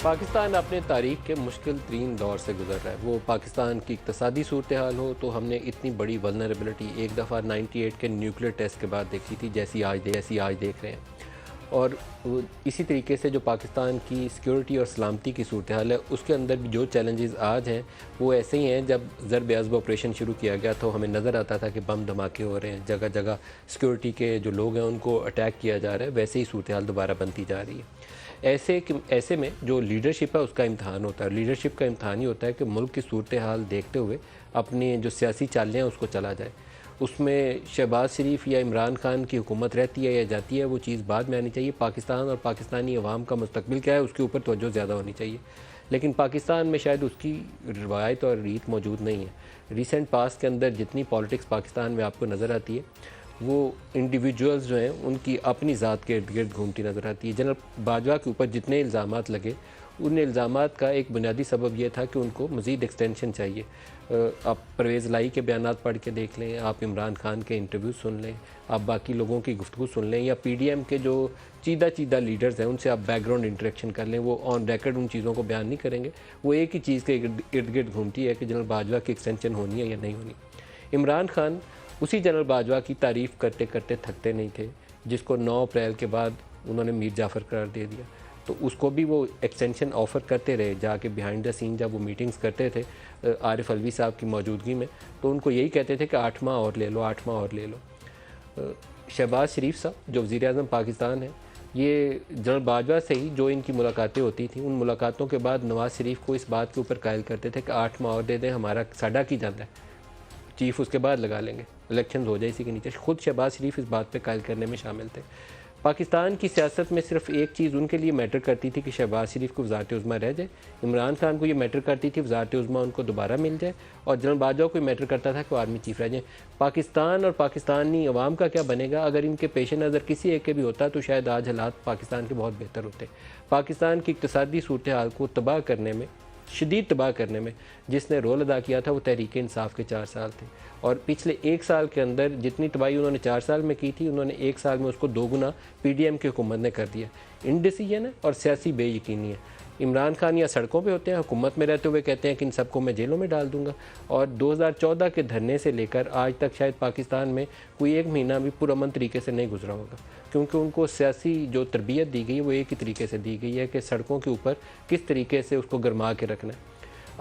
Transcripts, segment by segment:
पाकिस्तान अपने तारीख के मुश्किल तरीन दौर से गुजर रहा है। वो पाकिस्तान की इक़्तिसादी सूरत हाल हो तो हमने इतनी बड़ी वल्नरेबिलिटी एक दफ़ा 98 के न्यूक्लियर टेस्ट के बाद देखी थी, जैसी आज देख रहे हैं। और इसी तरीके से जो पाकिस्तान की सिक्योरिटी और सलामती की सूरत हाल है, उसके अंदर भी जो चैलेंजेस आज हैं वो ऐसे ही हैं। जब ज़रब अज़ब ऑपरेशन शुरू किया गया तो हमें नज़र आता था कि बम धमाके हो रहे हैं, जगह जगह सिक्योरिटी के जो लोग हैं उनको अटैक किया जा रहा है। वैसे ही सूरत हाल दोबारा बनती जा रही है। ऐसे में जो लीडरशिप है उसका इम्तहान होता है। लीडरशिप का इम्तहान ही होता है कि मुल्क की सूरत हाल देखते हुए अपनी जो सियासी चालें हैं उसको चला जाए। उसमें शहबाज शरीफ या इमरान खान की हुकूमत रहती है या जाती है, वो चीज़ बाद में आनी चाहिए। पाकिस्तान और पाकिस्तानी अवाम का मुस्तकबिल क्या है उसके ऊपर तवज्जो ज़्यादा होनी चाहिए। लेकिन पाकिस्तान में शायद उसकी रवायत और रीत मौजूद नहीं है। रिसेंट पास के अंदर जितनी पॉलिटिक्स पाकिस्तान में आपको नज़र आती है वो इंडिविजुअल्स जो हैं उनकी अपनी ज़ात के इर्द गिर्द घूमती नज़र आती है। जनरल बाजवा के ऊपर जितने इल्ज़ामात लगे, उन इल्ज़ामात का एक बुनियादी सबब यह था कि उनको मज़ीद एक्सटेंशन चाहिए। आप परवेज़ लाई के बयानात पढ़ के देख लें, आप इमरान खान के इंटरव्यू सुन लें, आप बाकी लोगों की गुफ्तगू सुन लें, या PDM के जो चीदा लीडर्स हैं उनसे आप बैकग्राउंड इंटरेक्शन कर लें। वो ऑन रिकॉर्ड उन चीज़ों को बयान नहीं करेंगे। वो एक ही चीज़ के इर्द गिर्द घूमती है कि जनरल बाजवा की एक्सटेंशन होनी है या नहीं होनी। इमरान खान उसी जनरल बाजवा की तारीफ़ करते करते थकते नहीं थे, जिसको 9 अप्रैल के बाद उन्होंने मीर जाफ़र करार दे दिया। तो उसको भी वो एक्सटेंशन ऑफ़र करते रहे, जाके बिहाइंड द सीन जब वो मीटिंग्स करते थे आरिफ अलवी साहब की मौजूदगी में, तो उनको यही कहते थे कि 8 माह और ले लो, 8 माह और ले लो। शहबाज शरीफ साहब जो वज़ीर-ए-आज़म पाकिस्तान है, ये जनरल बाजवा से ही जो इनकी मुलाकातें होती थी, उन मुलाकातों के बाद नवाज़ शरीफ को इस बात के ऊपर कायल करते थे कि 8 माह और दे दें, हमारा साडा की जाता है, चीफ उसके बाद लगा लेंगे, इलेक्शन हो जाए इसी के नीचे। खुद शहबाज शरीफ इस बात पे कायल करने में शामिल थे। पाकिस्तान की सियासत में सिर्फ एक चीज़ उनके लिए मैटर करती थी कि शहबाज शरीफ को वज़ारत उज़्मा रह जाए। इमरान खान को ये मैटर करती थी वज़ारत उज़्मा उनको दोबारा मिल जाए, और जनरल बाजवा को मैटर करता था कि वो आर्मी चीफ रह जाए। पाकिस्तान और पाकिस्तानी अवाम का क्या बनेगा अगर इनके पेश नज़र किसी एक के भी होता, तो शायद आज हालात पाकिस्तान के बहुत बेहतर होते। पाकिस्तान की इक़्तिसादी सूरत हाल को तबाह करने में, शदीद तबाह करने में जिसने रोल अदा किया था वो तहरीक इंसाफ के 4 साल थे। और पिछले 1 साल के अंदर जितनी तबाही उन्होंने 4 साल में की थी, उन्होंने 1 साल में उसको 2 गुना PDM की हुकूमत ने कर दिया। इनडिसीजन है और सियासी बेयकीनी है। इमरान खान या सड़कों पे होते हैं, हुकूमत में रहते हुए कहते हैं कि इन सबको मैं जेलों में डाल दूंगा। और 2014 के धरने से लेकर आज तक शायद पाकिस्तान में कोई 1 महीना भी पुरअमन तरीके से नहीं गुजरा होगा, क्योंकि उनको सियासी जो तरबियत दी गई है वो एक ही तरीके से दी गई है कि सड़कों के ऊपर किस तरीके से उसको गरमा के रखना है।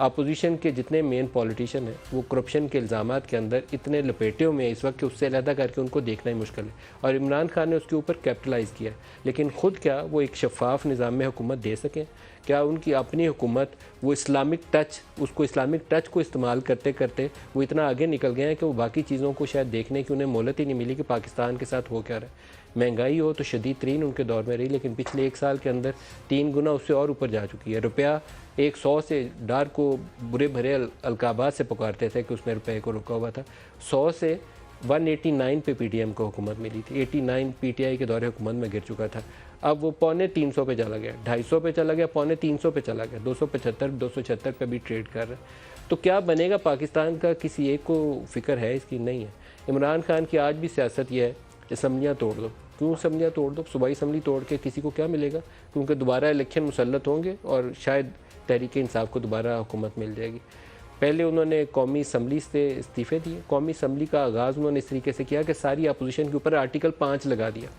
अपोजिशन के जितने मेन पॉलिटिशियन हैं वो करप्शन के इल्ज़ामात के अंदर इतने लपेटे हुए हैं इस वक्त कि उससे अलहदा करके उनको देखना ही मुश्किल है। और इमरान खान ने उसके ऊपर कैपिटलाइज़ किया, लेकिन ख़ुद क्या वो एक शफाफ निज़ाम में हुकूमत दे सकें? क्या उनकी अपनी हुकूमत वो इस्लामिक टच को इस्तेमाल करते करते वो इतना आगे निकल गए हैं कि वो बाकी चीज़ों को शायद देखने की उन्हें मोहलत ही नहीं मिली कि पाकिस्तान के साथ हो क्या रहा है। महंगाई हो तो शदीद तरीन उनके दौर में रही, लेकिन पिछले 1 साल के अंदर 3 गुना उससे और ऊपर जा चुकी है। रुपया 100 से डॉलर को बुरे भरे अलकाबात से पुकारते थे कि उसने रुपये को रुका हुआ था। 100 से 189 पे PDM को हुकूमत मिली थी। 89 PTI के दौरे हुकूमत में गिर चुका था। अब वो 325 पे चला गया, 250 पे चला गया, 325 पे चला गया, 275 276 पे भी ट्रेड कर रहा है। तो क्या बनेगा पाकिस्तान का, किसी एक को फ़िक्र है इसकी? नहीं है। इमरान खान की आज भी सियासत यह है, असम्बलियाँ तोड़ दो। क्यों असम्बलियाँ तोड़ दो? सूबाई असम्बली तोड़ के किसी को क्या मिलेगा? क्योंकि दोबारा इलेक्शन मुसल्लत होंगे और शायद तहरीक इंसाफ को दोबारा हुकूमत मिल जाएगी। पहले उन्होंने कौमी असम्बली से इस्तीफ़े दिए। कौमी असम्बली का आगाज़ उन्होंने इस तरीके से किया कि सारी अपोजिशन के ऊपर आर्टिकल 5 लगा दिया।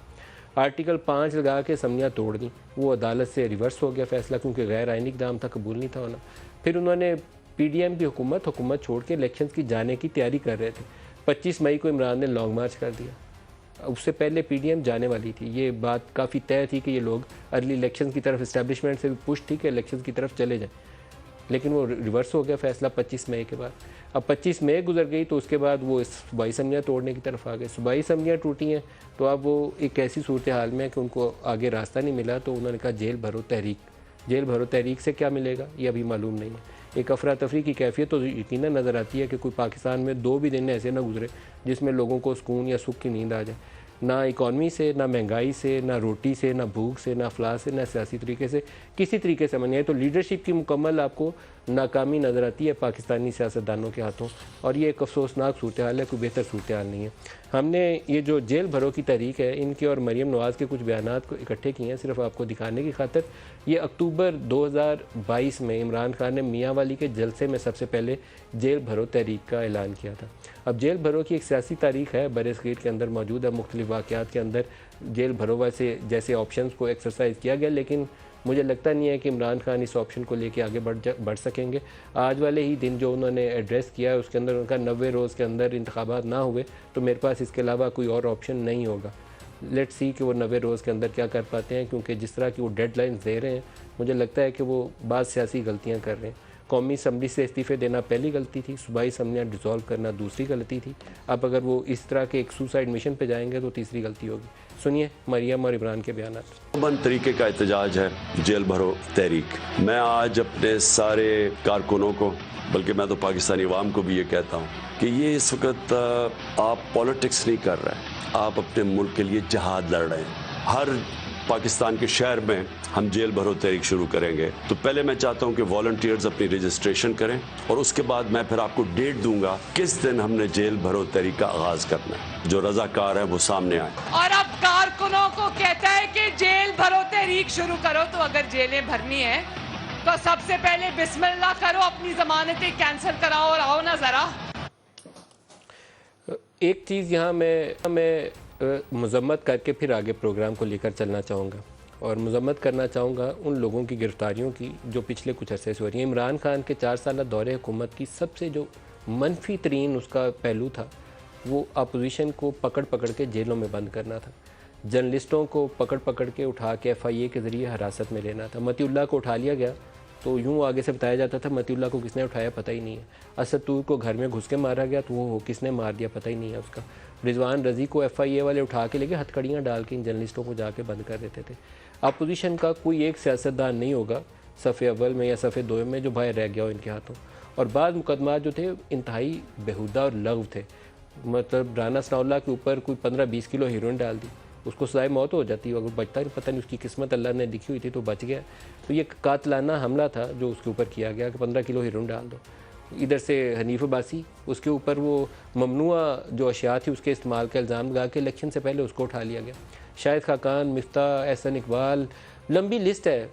आर्टिकल 5 लगा के असम्बलियाँ तोड़ दी। वो अदालत से रिवर्स हो गया फ़ैसला, क्योंकि गैर आइनी इक़दाम था, कबूल नहीं था होना। फिर उन्होंने PDM की हुकूमत छोड़ के इलेक्शन की जाने की तैयारी कर रहे थे। 25 मई को इमरान ने लॉन्ग मार्च कर दिया। उससे पहले PDM जाने वाली थी। ये बात काफ़ी तय थी कि ये लोग अर्ली इलेक्शन की तरफ, इस्टेब्लिशमेंट से भी पुश थी कि इलेक्शन की तरफ चले जाएं, लेकिन वो रिवर्स हो गया फ़ैसला 25 मई के बाद। अब 25 मई गुजर गई तो उसके बाद वो सूबाई असम्बलियाँ तोड़ने की तरफ आ गए। सूबाई असम्बलियाँ टूटी हैं तो अब वो एक ऐसी सूरत हाल में है कि उनको आगे रास्ता नहीं मिला, तो उन्होंने कहा जेल भरो तहरीक से क्या मिलेगा ये अभी मालूम नहीं है। एक अफरा तफरी की कैफियत तो यकीनन नज़र आती है कि कोई पाकिस्तान में 2 भी दिन ऐसे ना गुजरे जिसमें लोगों को सुकून या सुख की नींद आ जाए। ना इकॉनमी से, ना महंगाई से, ना रोटी से, ना भूख से, ना अफलाह से, ना सियासी तरीके से, किसी तरीके से अमन नहीं है। तो लीडरशिप की मुकम्मल आपको नाकामी नज़र आती है पाकिस्तानी सियासतदानों के हाथों, और ये एक अफसोसनाक सूरत हाल है, कोई बेहतर सूरत हाल नहीं है। हमने ये जो जेल भरो की तहरीक है, इनके और मरीम नवाज़ के कुछ बयानात को इकट्ठे किए हैं सिर्फ आपको दिखाने की खातिर। ये अक्टूबर 2022 में इमरान खान ने मियाँ वाली के जलसे में सबसे पहले जेल भरो तहरीक का ऐलान किया था। अब जेल भरो की एक सियासी तारीख है, बर-ए-सग़ीर के अंदर मौजूद है, मुख्तलिफ वाक़यात के अंदर जेल भरो वैसे जैसे ऑप्शंस को एक्सरसाइज किया गया, लेकिन मुझे लगता नहीं है कि इमरान खान इस ऑप्शन को लेके आगे बढ़ सकेंगे। आज वाले ही दिन जो उन्होंने एड्रेस किया है उसके अंदर उनका 90 रोज़ के अंदर इंतखाबात ना हुए तो मेरे पास इसके अलावा कोई और ऑप्शन नहीं होगा। लेट्स सी कि वो 90 रोज़ के अंदर क्या कर पाते हैं, क्योंकि जिस तरह की वो डेडलाइन दे रहे हैं मुझे लगता है कि वो बाद सियासी गलतियाँ कर रहे हैं। कौमी असम्बली से इस्तीफ़े देना पहली गलती थी, सूबाई असम्बलियाँ डिज़ोल्व करना दूसरी गलती थी। अब अगर वो इस तरह के एक सुसाइड मिशन पे जाएंगे तो तीसरी गलती होगी। सुनिए मरियम और इमरान के बयान। बंद तरीके का एहतजाज है जेल भरो तहरीक। मैं आज अपने सारे कारकुनों को, बल्कि मैं तो पाकिस्तानी अवाम को भी ये कहता हूँ कि ये इस वक्त आप पॉलिटिक्स नहीं कर रहे हैं, आप अपने मुल्क के लिए जहाद लड़ रहे हैं। हर पाकिस्तान के शहर में हम जेल भरो तहरीक शुरू करेंगे। तो पहले मैं चाहता हूं कि वॉलंटियर्स अपनी रजिस्ट्रेशन करें और उसके बाद मैं फिर आपको डेट दूंगा किस दिन हमने जेल भरो तहरीक का आगाज करना है। जो रजाकार है वो सामने आए। और अब कारकुनों को कहता है कि जेल भरो तहरीक शुरू करो। तो अगर जेलें भरनी है तो सबसे पहले बिस्मिल्लाह करो, अपनी जमानतें कैंसिल कराओ और आओ ना जरा। एक चीज़ यहाँ मैं मजम्मत करके फिर आगे प्रोग्राम को लेकर चलना चाहूँगा, और मजम्मत करना चाहूँगा उन लोगों की गिरफ्तारियों की जो पिछले कुछ अरसे से हो रही हैं। इमरान खान के 4 साल दौरे हुकूमत की सबसे जो मनफी तरीन उसका पहलू था वो अपोजिशन को पकड़ पकड़ के जेलों में बंद करना था। जर्नलिस्टों को पकड़ पकड़ के उठा के FIA के ज़रिए हिरासत में लेना था। मतीउल्लाह को उठा लिया गया तो यूँ आगे से बताया जाता था मतीउल्लाह को किसने उठाया पता ही नहीं है। असद तूर को घर में घुस के मारा गया तो वो किसने मार दिया पता ही नहीं है उसका। रिजवान रज़ी को FIA वाले उठा के लेके हथकड़ियाँ डाल के इन जर्नलिस्टों को जाके बंद कर देते थे। अपोजिशन का कोई एक सियासतदान नहीं होगा सफ़े अव्वल में या सफ़े दो में जो भाई रह गया हो इनके हाथों। और बाद मुकदमात जो थे इंतहाई बेहुदा और लग़व थे। मतलब राना सनाउल्लाह के ऊपर कोई 15-20 किलो हीरोइन डाल दी, उसको सजाए मौत हो जाती, अगर बचता नहीं पता नहीं उसकी किस्मत अल्लाह ने लिखी हुई थी तो बच गया। तो ये कातलाना हमला था जो उसके ऊपर किया गया कि 15 किलो हीरोइन डाल दो। इधर से हनीफ अब्बासी, उसके ऊपर वो ममनुआ जो अशिया थी उसके इस्तेमाल का इल्ज़ाम लगा के इलेक्शन से पहले उसको उठा लिया गया। शाहिद खाकान, मिफ्ता, एहसन इकबाल, लंबी लिस्ट है।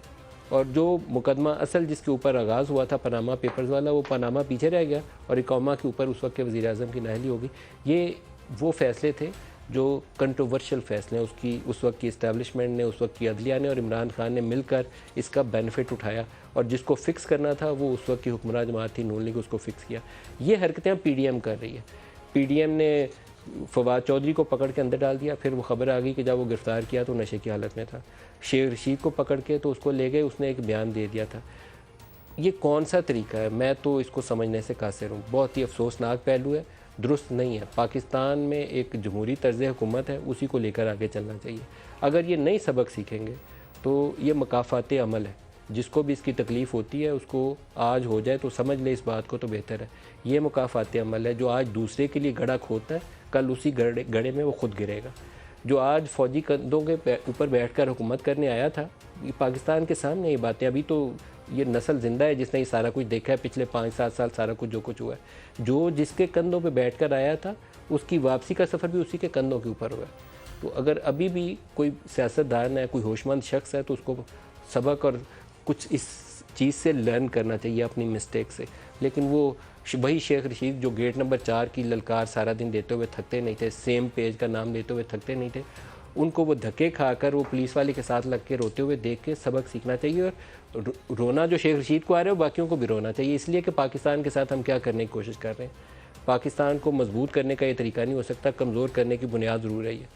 और जो मुकदमा असल जिसके ऊपर आगाज़ हुआ था पनामा पेपर्स वाला, वो पनामा पीछे रह गया और इकौमा के ऊपर उस वक्त के वज़ीर आज़म की नाअहली हो गई। ये वो फ़ैसले थे जो कंट्रोवर्शियल फ़ैसले हैं उसकी उस वक्त की इस्टेब्लिशमेंट ने, उस वक्त की अदलिया ने और इमरान खान ने मिलकर इसका बेनिफिट उठाया, और जिसको फ़िक्स करना था वो उस वक्त की हुक्मरान जमात थी नून लीग, उसको फ़िक्स किया। ये हरकतें PDM कर रही है। PDM ने फवाद चौधरी को पकड़ के अंदर डाल दिया, फिर वो ख़बर आ गई कि जब वो गिरफ़्तार किया तो नशे की हालत में था। शेख रशीद को पकड़ के तो उसको ले गए, उसने एक बयान दे दिया था। ये कौन सा तरीका है? मैं तो इसको समझने से कासिर हूँ। बहुत ही अफसोसनाक पहलू है, दुरुस्त नहीं है। पाकिस्तान में एक जमहूरी तर्ज़ हुकूमत है, उसी को लेकर आगे चलना चाहिए। अगर ये नई सबक सीखेंगे तो ये मकाफ़ात अमल है। जिसको भी इसकी तकलीफ़ होती है उसको आज हो जाए तो समझ ले इस बात को तो बेहतर है। ये मकाफ़ात अमल है। जो आज दूसरे के लिए गड़ा खोदता है कल उसी गड़े में वो खुद गिरेगा। जो आज फ़ौजी कंधों के ऊपर बैठकर हुकूमत करने आया था, ये पाकिस्तान के सामने ये बातें, अभी तो ये नस्ल ज़िंदा है जिसने ये सारा कुछ देखा है, पिछले 5-7 साल सारा कुछ जो कुछ हुआ है। जो जिसके कंधों पे बैठकर आया था उसकी वापसी का सफ़र भी उसी के कंधों के ऊपर हुआ है। तो अगर अभी भी कोई सियासतदान है, कोई होशमंद शख्स है तो उसको सबक और कुछ इस चीज़ से लर्न करना चाहिए अपनी मिस्टेक से। लेकिन वो वही शेख रशीद जो गेट नंबर 4 की ललकार सारा दिन देते हुए थकते नहीं थे, सेम पेज का नाम लेते हुए थकते नहीं थे, उनको वो धक्के खाकर वो पुलिस वाले के साथ लग के रोते हुए देख के सबक सीखना चाहिए। और रोना जो शेख रशीद को आ रहा है बाकियों को भी रोना चाहिए, इसलिए कि पाकिस्तान के साथ हम क्या करने की कोशिश कर रहे हैं। पाकिस्तान को मजबूत करने का ये तरीका नहीं हो सकता, कमज़ोर करने की बुनियाद ज़रूर है ये।